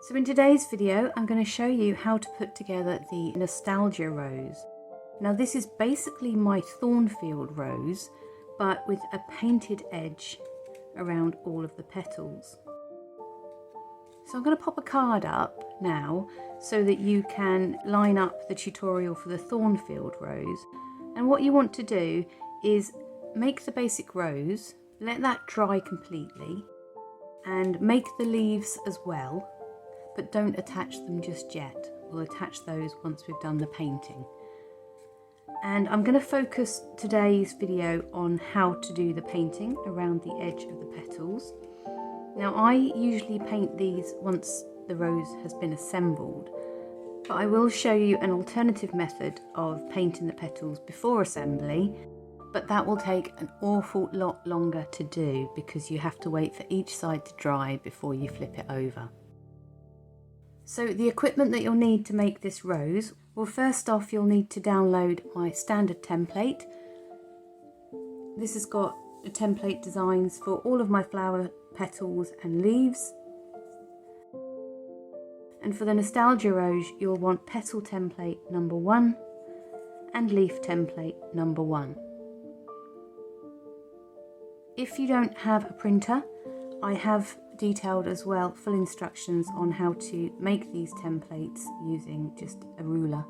So in today's video, I'm going to show you how to put together the Nostalgia rose. Now this is basically my Thornfield rose, but with a painted edge around all of the petals. So I'm going to pop a card up now so that you can line up the tutorial for the Thornfield rose. And what you want to do is make the basic rose, let that dry completely, and make the leaves as well. But don't attach them just yet. We'll attach those once we've done the painting. And I'm going to focus today's video on how to do the painting around the edge of the petals. Now I usually paint these once the rose has been assembled, but I will show you an alternative method of painting the petals before assembly, but that will take an awful lot longer to do because you have to wait for each side to dry before you flip it over. So the equipment that you'll need to make this rose, well, first off you'll need to download my standard template. This has got the template designs for all of my flower petals and leaves. And for the Nostalgia rose you'll want petal template number 1 and leaf template number 1. If you don't have a printer, I have detailed as well full instructions on how to make these templates using just a ruler.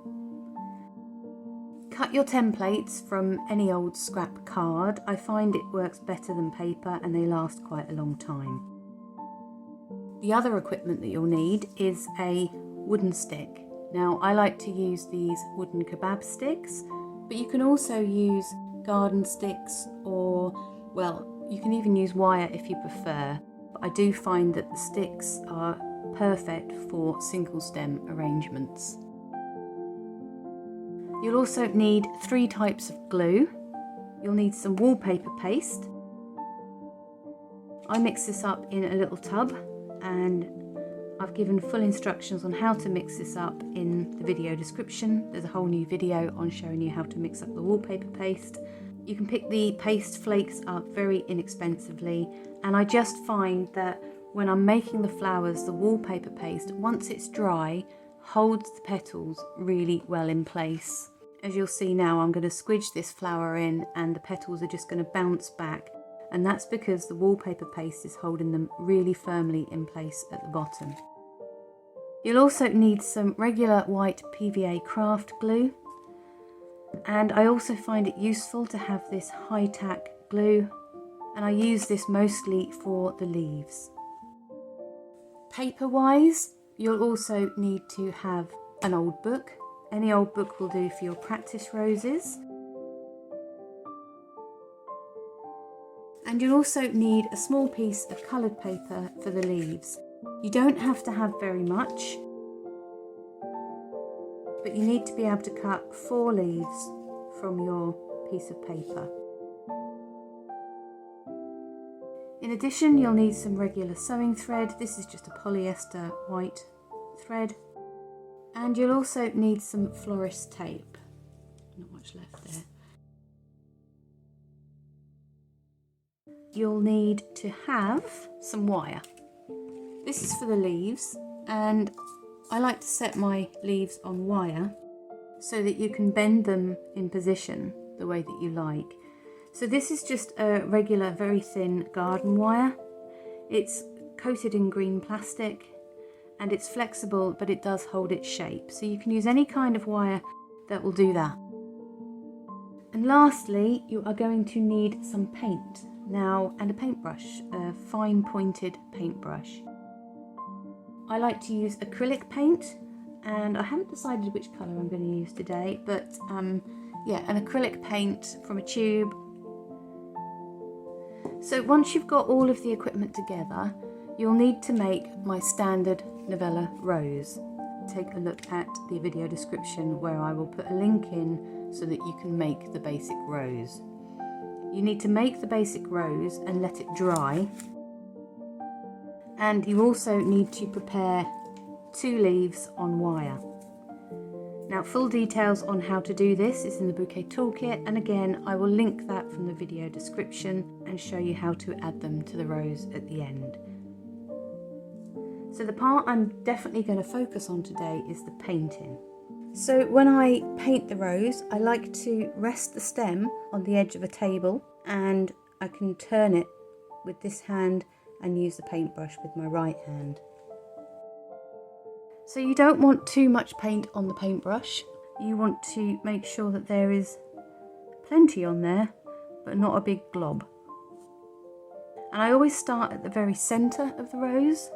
Cut your templates from any old scrap card. I find it works better than paper and they last quite a long time. The other equipment that you'll need is a wooden stick. Now I like to use these wooden kebab sticks, but you can also use garden sticks, or well, you can even use wire if you prefer. I do find that the sticks are perfect for single stem arrangements. You'll also need 3 types of glue. You'll need some wallpaper paste. I mix this up in a little tub and I've given full instructions on how to mix this up in the video description. There's a whole new video on showing you how to mix up the wallpaper paste. You can pick the paste flakes up very inexpensively, and I just find that when I'm making the flowers, the wallpaper paste, once it's dry, holds the petals really well in place. As you'll see now, I'm going to squidge this flower in and the petals are just going to bounce back, and that's because the wallpaper paste is holding them really firmly in place at the bottom. You'll also need some regular white PVA craft glue. And I also find it useful to have this high-tack glue, and I use this mostly for the leaves. Paper-wise, you'll also need to have an old book. Any old book will do for your practice roses. And you'll also need a small piece of coloured paper for the leaves. You don't have to have very much, but you need to be able to cut 4 leaves from your piece of paper. In addition, you'll need some regular sewing thread. This is just a polyester white thread. And you'll also need some florist tape. Not much left there. You'll need to have some wire. This is for the leaves, and I like to set my leaves on wire so that you can bend them in position the way that you like. So this is just a regular, very thin garden wire. It's coated in green plastic and it's flexible, but it does hold its shape. So you can use any kind of wire that will do that. And lastly, you are going to need some paint now, and a paintbrush, a fine pointed paintbrush. I like to use acrylic paint, and I haven't decided which colour I'm going to use today, but yeah, an acrylic paint from a tube. So once you've got all of the equipment together, you'll need to make my standard novella rose. Take a look at the video description where I will put a link in so that you can make the basic rose. You need to make the basic rose and let it dry. And you also need to prepare 2 leaves on wire. Now, full details on how to do this is in the Bouquet Toolkit, and again I will link that from the video description and show you how to add them to the rose at the end. So the part I'm definitely going to focus on today is the painting. So when I paint the rose, I like to rest the stem on the edge of a table, and I can turn it with this hand and use the paintbrush with my right hand. So you don't want too much paint on the paintbrush. You want to make sure that there is plenty on there, but not a big glob. And I always start at the very centre of the rose,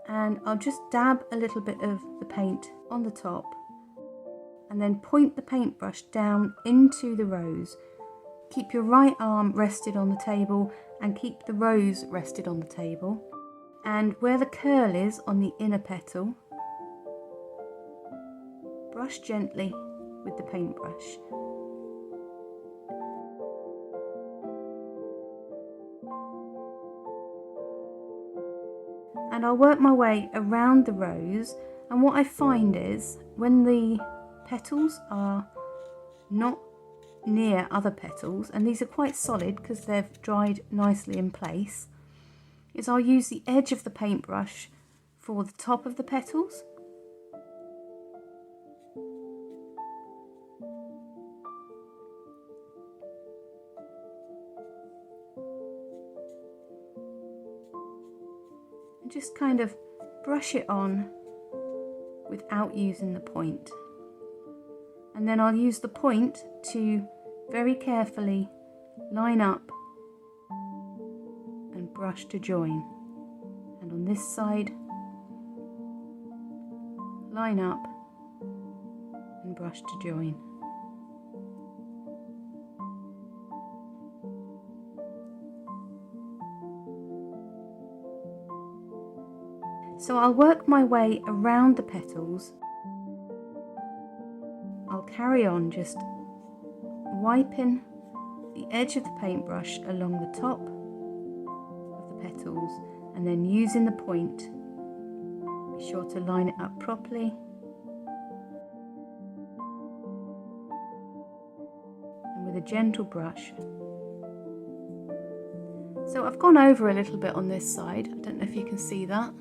and I'll just dab a little bit of the paint on the top and then point the paintbrush down into the rose. Keep your right arm rested on the table and keep the rose rested on the table. And where the curl is on the inner petal, brush gently with the paintbrush. And I'll work my way around the rose, and what I find is when the petals are not near other petals, and these are quite solid because they've dried nicely in place, is I'll use the edge of the paintbrush for the top of the petals. And just kind of brush it on without using the point. And then I'll use the point to very carefully line up and brush to join. And on this side, line up and brush to join. So I'll work my way around the petals. I'll carry on just wiping the edge of the paintbrush along the top of the petals, and then using the point. Be sure to line it up properly. And with a gentle brush. So I've gone over a little bit on this side. I don't know if you can see that.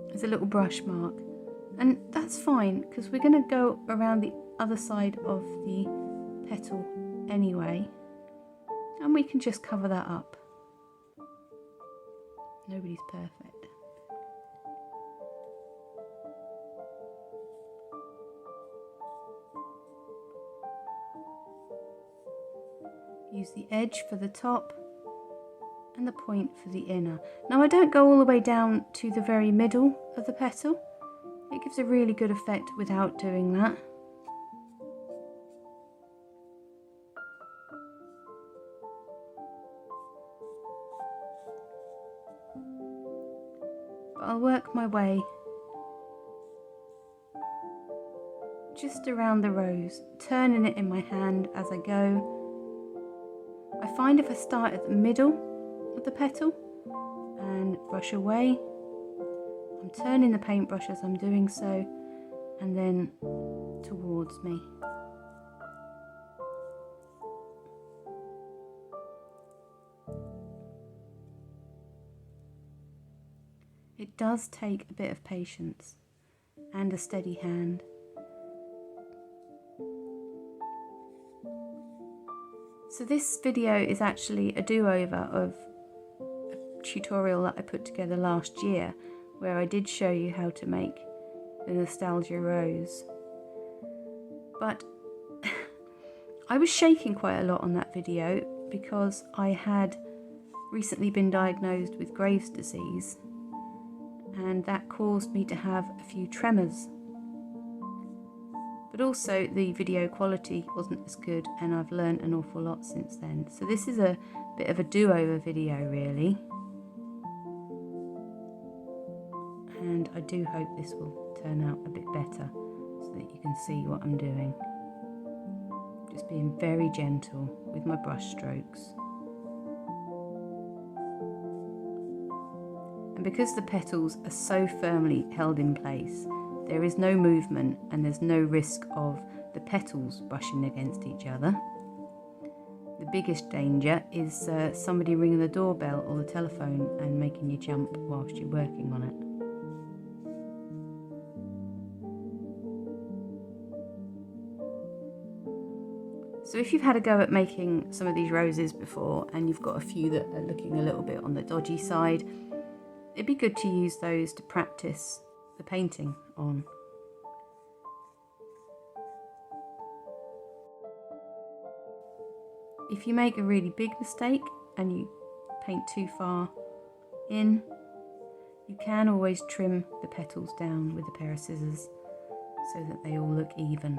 There's a little brush mark, and that's fine because we're going to go around the other side of the petal anyway, and we can just cover that up. Nobody's perfect. Use the edge for the top and the point for the inner. Now I don't go all the way down to the very middle of the petal. It gives a really good effect without doing that. But I'll work my way just around the rose, turning it in my hand as I go. I find if I start at the middle of the petal and brush away, I'm turning the paintbrush as I'm doing so, and then towards me. It does take a bit of patience and a steady hand. So this video is actually a do-over of a tutorial that I put together last year, where I did show you how to make the nostalgia rose. But I was shaking quite a lot on that video because I had recently been diagnosed with Graves' disease, and that caused me to have a few tremors. But also the video quality wasn't as good, and I've learned an awful lot since then. So this is a bit of a do-over video really. And I do hope this will turn out a bit better so that you can see what I'm doing. Just being very gentle with my brush strokes. And because the petals are so firmly held in place, there is no movement and there's no risk of the petals brushing against each other. The biggest danger is somebody ringing the doorbell or the telephone and making you jump whilst you're working on it. So if you've had a go at making some of these roses before and you've got a few that are looking a little bit on the dodgy side, it'd be good to use those to practice the painting on. If you make a really big mistake and you paint too far in, you can always trim the petals down with a pair of scissors so that they all look even.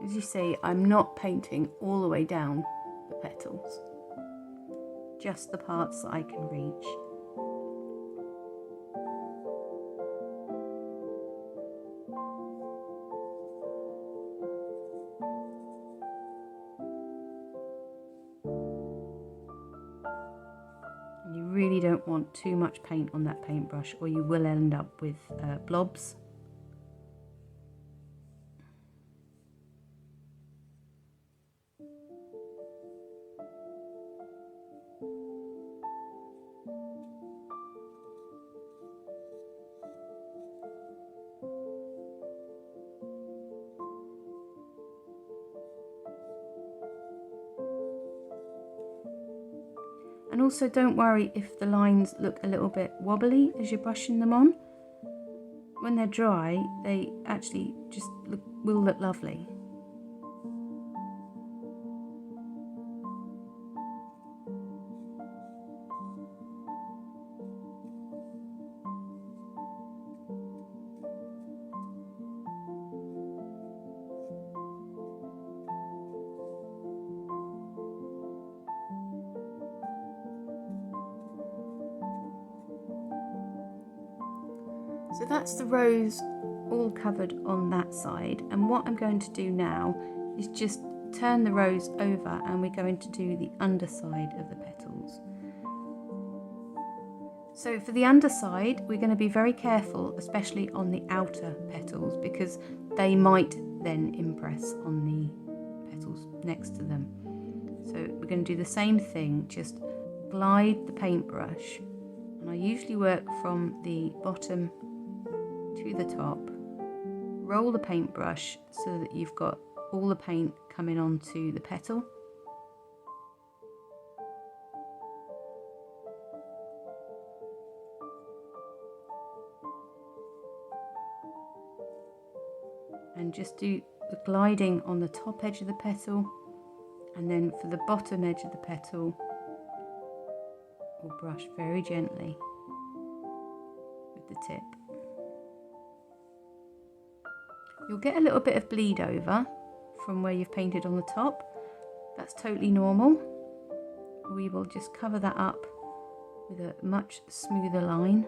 As you see, I'm not painting all the way down the petals, just the parts that I can reach. And you really don't want too much paint on that paintbrush or you will end up with blobs. And also don't worry if the lines look a little bit wobbly as you're brushing them on. When they're dry, they actually just will look lovely. So that's the rose all covered on that side, and what I'm going to do now is just turn the rose over and we're going to do the underside of the petals. So for the underside we're going to be very careful, especially on the outer petals, because they might then impress on the petals next to them. So we're going to do the same thing, just glide the paintbrush, and I usually work from the bottom to the top, roll the paintbrush so that you've got all the paint coming onto the petal. And just do the gliding on the top edge of the petal, and then for the bottom edge of the petal we'll brush very gently with the tip. You'll get a little bit of bleed over from where you've painted on the top. That's totally normal. We will just cover that up with a much smoother line.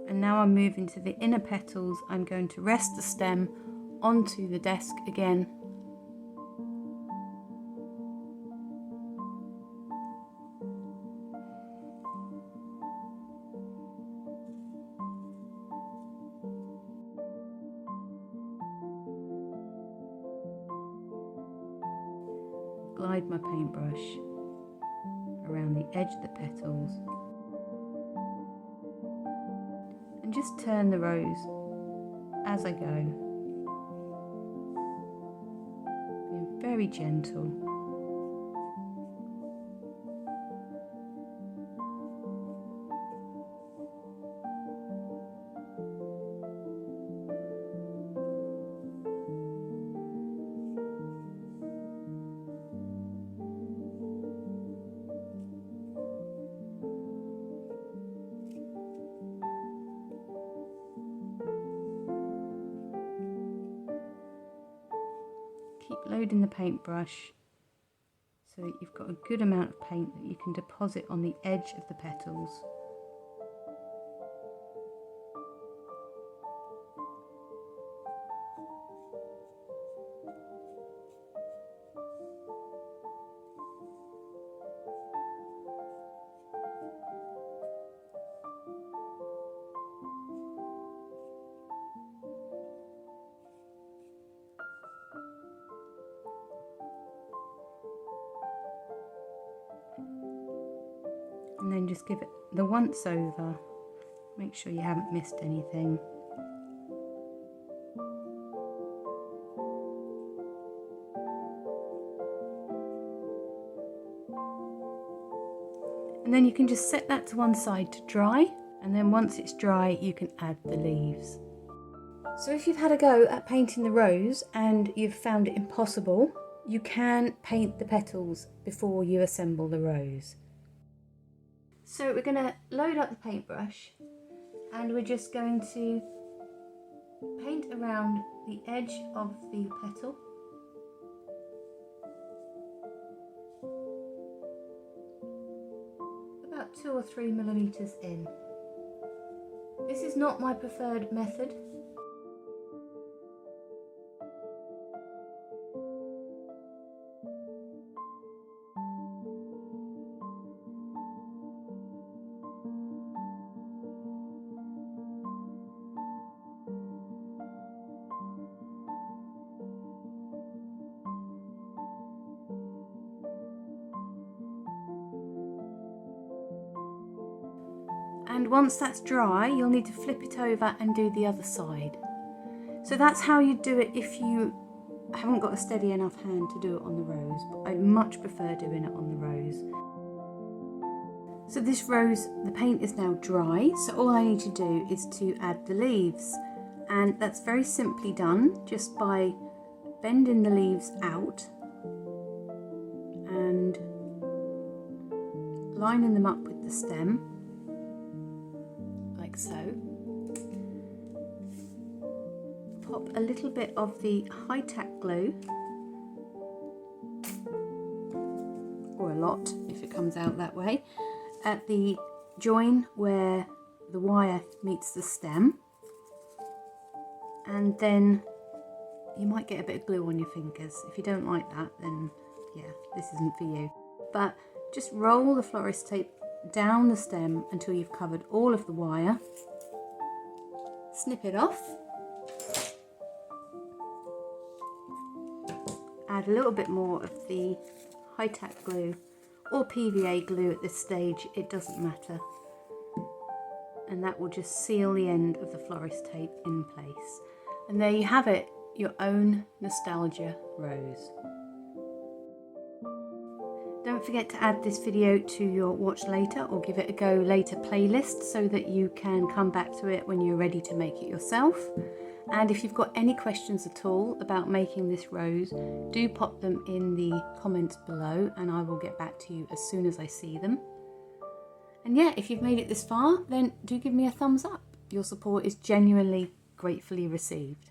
And now I'm moving to the inner petals. I'm going to rest the stem onto the desk again. Glide my paintbrush around the edge of the petals. And just turn the rose as I go. very gentle. Keep loading the paintbrush so that you've got a good amount of paint that you can deposit on the edge of the petals. And then just give it the once over. Make sure you haven't missed anything. And then you can just set that to one side to dry, and then once it's dry you can add the leaves. So if you've had a go at painting the rose and you've found it impossible, you can paint the petals before you assemble the rose. So we're going to load up the paintbrush and we're just going to paint around the edge of the petal. About 2 or 3 millimeters in. This is not my preferred method. And once that's dry, you'll need to flip it over and do the other side. So that's how you do it if you haven't got a steady enough hand to do it on the rose, but I much prefer doing it on the rose. So this rose, the paint is now dry, so all I need to do is to add the leaves. And that's very simply done just by bending the leaves out and lining them up with the stem. Like so. Pop a little bit of the high-tack glue, or a lot if it comes out that way, at the join where the wire meets the stem, and then you might get a bit of glue on your fingers. If you don't like that, then yeah, this isn't for you. But just roll the florist tape down the stem until you've covered all of the wire. Snip it off. Add a little bit more of the high-tack glue or PVA glue at this stage, it doesn't matter. And that will just seal the end of the florist tape in place. And there you have it, your own nostalgia rose. Don't forget to add this video to your watch later or give it a go later playlist so that you can come back to it when you're ready to make it yourself. And if you've got any questions at all about making this rose, do pop them in the comments below and I will get back to you as soon as I see them. And yeah, if you've made it this far, then do give me a thumbs up. Your support is genuinely gratefully received.